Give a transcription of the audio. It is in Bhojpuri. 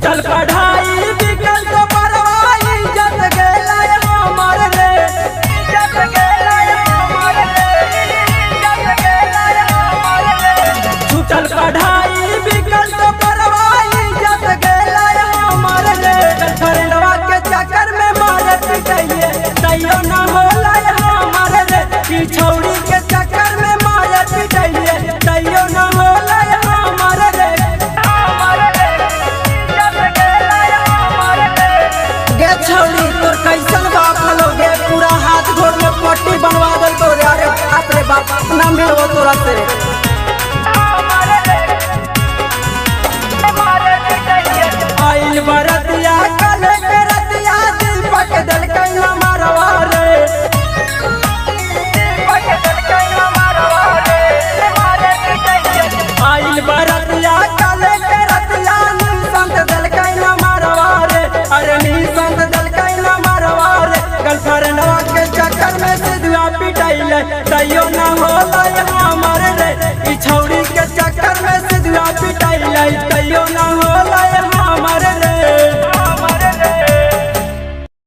छूटल पढ़ाई बिकल तो परवाई इज्जत गेला हमार रे, इज्जत गेला हमार रे, इज्जत गेला हमार रे। छूटल पढ़ाई बिकल तो परवाई इज्जत गेला हमार रे। गर्लफ्रेंडवा के चक्कर में मारे पिटाइए तैयो ना होला हमार रे। की छौड़ी के चक्कर में मारे पिटाइए तैयो ना होला हमार रे, हमार रे। इज्जत गेला हमार रे। गे छौड़ी तोर कैसन बाप हलोगे, पूरा हाथ गोड़ में पट्टी बनवा दल तोरे। अरे बाप रे बाप, ना मिलबो तोरा से। आइल बरतिया कल के रतिया दीपक दल कैला मारवा रे, दीपक दल कैला मारवा रे। आइल बरतिया कल के रतिया निसंत दल कैला मारवा रे, अरे निसंत दल कैला मारवा रे। गर्लफ्रेंडवा के चक्कर में सिधुआ पिटाइले तैयो ना होला हमार रे। ई छौड़ी के चक्कर में सिधुआ पिटाइले तैयो ना